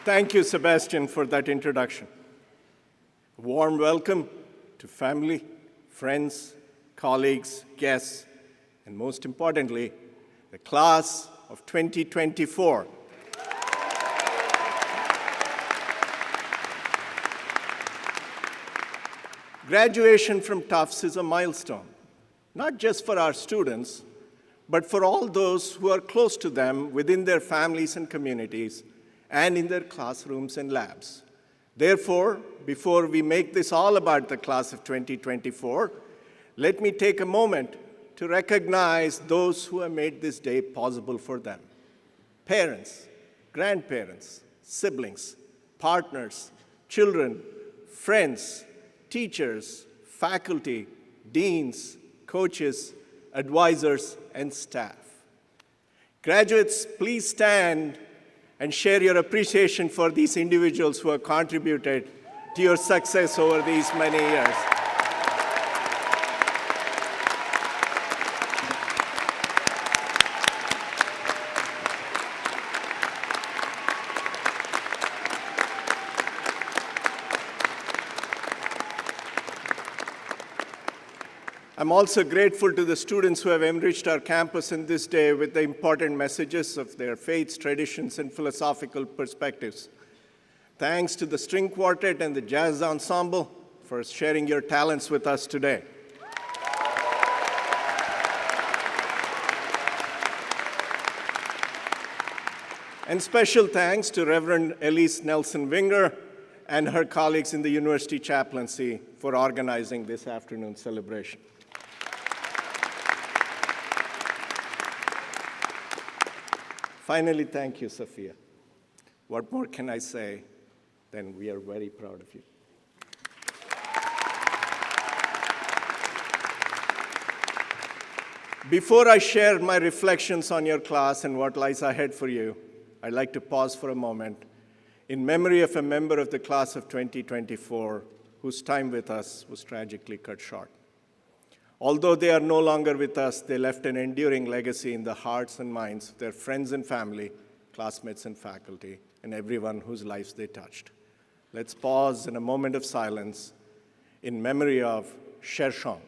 Thank you, Sebastian, for that introduction. A warm welcome to family, friends, colleagues, guests, and most importantly, the class of 2024. Graduation from Tufts is a milestone, not just for our students, but for all those who are close to them within their families and communities and in their classrooms and labs. Therefore, before we make this all about the class of 2024, let me take a moment to recognize those who have made this day possible for them. Parents, grandparents, siblings, partners, children, friends, teachers, faculty, deans, coaches, advisors, and staff. Graduates, please stand and share your appreciation for these individuals who have contributed to your success over these many years. I'm also grateful to the students who have enriched our campus in this day with the important messages of their faiths, traditions, and philosophical perspectives. Thanks to the string quartet and the jazz ensemble for sharing your talents with us today. And special thanks to Reverend Elise Nelson-Winger and her colleagues in the University Chaplaincy for organizing this afternoon's celebration. Finally, thank you, Sophia. What more can I say than we are very proud of you. Before I share my reflections on your class and what lies ahead for you, I'd like to pause for a moment in memory of a member of the class of 2024 whose time with us was tragically cut short. Although they are no longer with us, they left an enduring legacy in the hearts and minds of their friends and family, classmates and faculty, and everyone whose lives they touched. Let's pause in a moment of silence in memory of Shershon.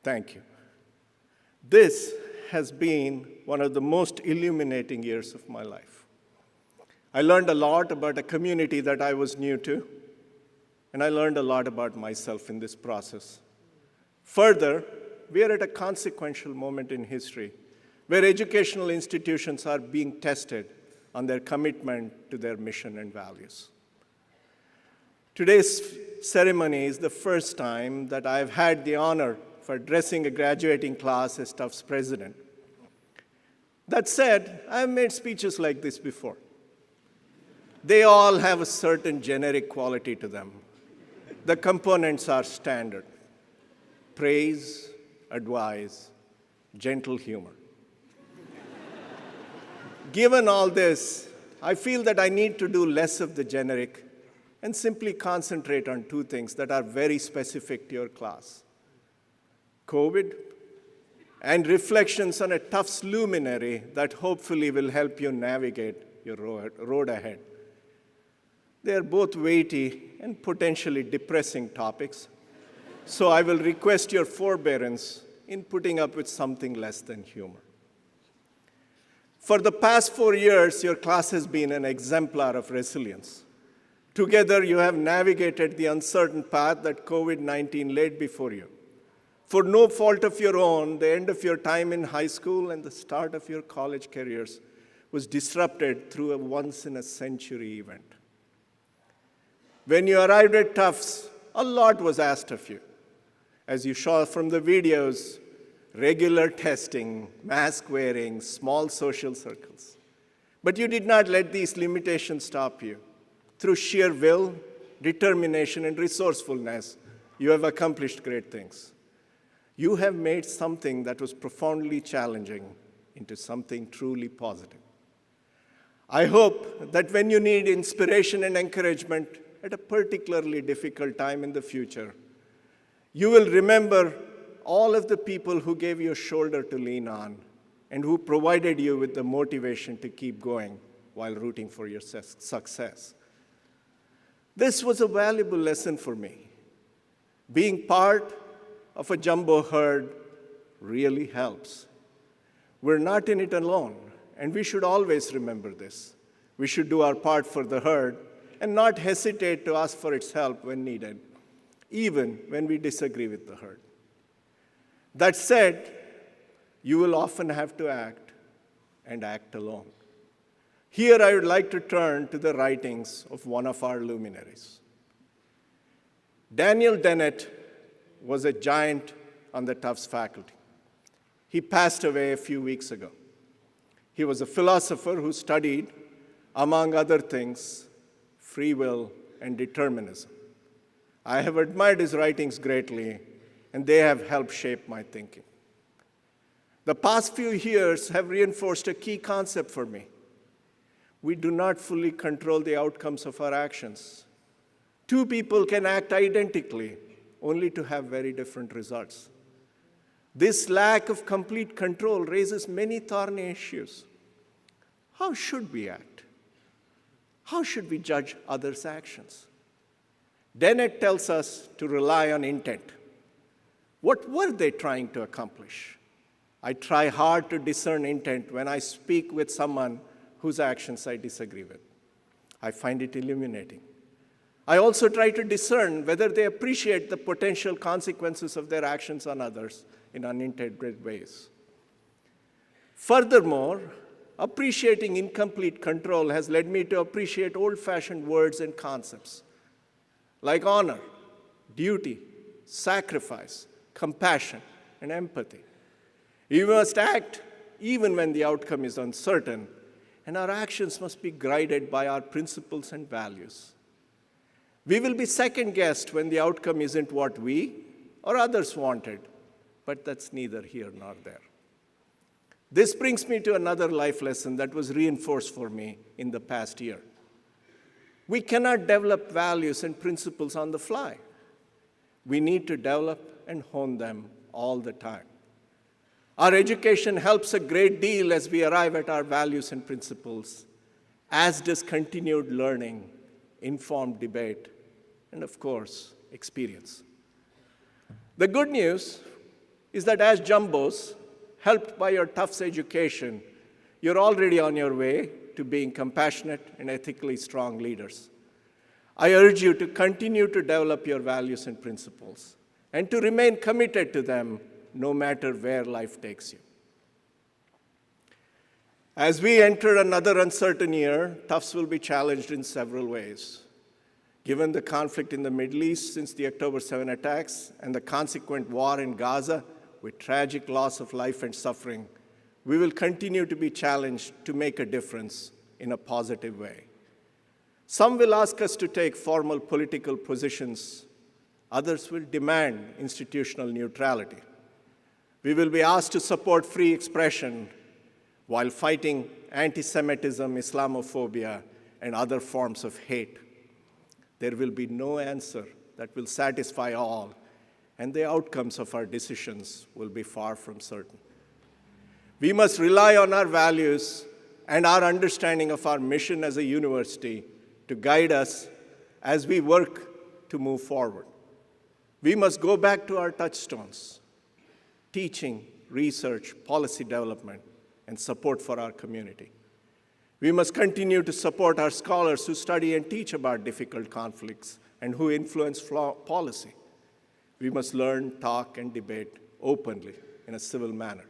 Thank you. This has been one of the most illuminating years of my life. I learned a lot about a community that I was new to, and I learned a lot about myself in this process. Further, we are at a consequential moment in history where educational institutions are being tested on their commitment to their mission and values. Today's ceremony is the first time that I've had the honor for addressing a graduating class as Tufts president. That said, I've made speeches like this before. They all have a certain generic quality to them. The components are standard: praise, advice, gentle humor. Given all this, I feel that I need to do less of the generic and simply concentrate on two things that are very specific to your class: COVID and reflections on a Tufts luminary that hopefully will help you navigate your road ahead. They are both weighty and potentially depressing topics, so I will request your forbearance in putting up with something less than humor. For the past 4 years, your class has been an exemplar of resilience. Together, you have navigated the uncertain path that COVID-19 laid before you. For no fault of your own, the end of your time in high school and the start of your college careers was disrupted through a once-in-a-century event. When you arrived at Tufts, a lot was asked of you. As you saw from the videos, regular testing, mask wearing, small social circles. But you did not let these limitations stop you. Through sheer will, determination, and resourcefulness, you have accomplished great things. You have made something that was profoundly challenging into something truly positive. I hope that when you need inspiration and encouragement at a particularly difficult time in the future, You will remember all of the people who gave you a shoulder to lean on and who provided you with the motivation to keep going while rooting for your success. This was a valuable lesson for me. Being part of a jumbo herd really helps. We're not in it alone, and we should always remember this. We should do our part for the herd and not hesitate to ask for its help when needed, even when we disagree with the herd. That said, you will often have to act and act alone. Here I would like to turn to the writings of one of our luminaries. Daniel Dennett was a giant on the Tufts faculty. He passed away a few weeks ago. He was a philosopher who studied, among other things, free will and determinism. I have admired his writings greatly, and they have helped shape my thinking. The past few years have reinforced a key concept for me. We do not fully control the outcomes of our actions. Two people can act identically, only to have very different results. This lack of complete control raises many thorny issues. How should we act? How should we judge others' actions? Dennett tells us to rely on intent. What were they trying to accomplish? I try hard to discern intent when I speak with someone whose actions I disagree with. I find it illuminating. I also try to discern whether they appreciate the potential consequences of their actions on others in unintended ways. Furthermore, appreciating incomplete control has led me to appreciate old-fashioned words and concepts like honor, duty, sacrifice, compassion, and empathy. We must act even when the outcome is uncertain, and our actions must be guided by our principles and values. We will be second-guessed when the outcome isn't what we or others wanted, but that's neither here nor there. This brings me to another life lesson that was reinforced for me in the past year. We cannot develop values and principles on the fly. We need to develop and hone them all the time. Our education helps a great deal as we arrive at our values and principles, as does continued learning, informed debate, and of course, experience. The good news is that as jumbos, helped by your Tufts education, you're already on your way to being compassionate and ethically strong leaders. I urge you to continue to develop your values and principles and to remain committed to them no matter where life takes you. As we enter another uncertain year, Tufts will be challenged in several ways. Given the conflict in the Middle East since the October 7 attacks and the consequent war in Gaza with tragic loss of life and suffering, we will continue to be challenged to make a difference in a positive way. Some will ask us to take formal political positions. Others will demand institutional neutrality. We will be asked to support free expression while fighting anti-Semitism, Islamophobia, and other forms of hate. There will be no answer that will satisfy all, and the outcomes of our decisions will be far from certain. We must rely on our values and our understanding of our mission as a university to guide us as we work to move forward. We must go back to our touchstones: teaching, research, policy development, and support for our community. We must continue to support our scholars who study and teach about difficult conflicts and who influence policy. We must learn, talk, and debate openly in a civil manner.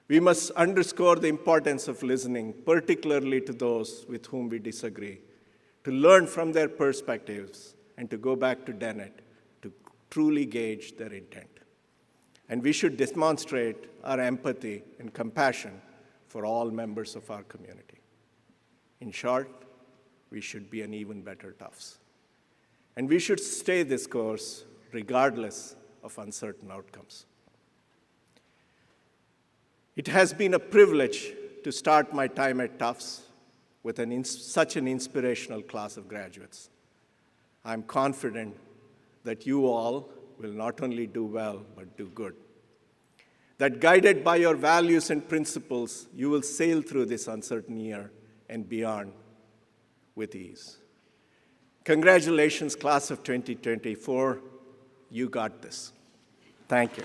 We must underscore the importance of listening, particularly to those with whom we disagree, to learn from their perspectives, and to go back to Dennett to truly gauge their intent. And we should demonstrate our empathy and compassion for all members of our community. In short, we should be an even better Tufts. And we should stay this course regardless of uncertain outcomes. It has been a privilege to start my time at Tufts with such an inspirational class of graduates. I'm confident that you all will not only do well, but do good. That guided by your values and principles, you will sail through this uncertain year and beyond with ease. Congratulations, class of 2024. You got this. Thank you.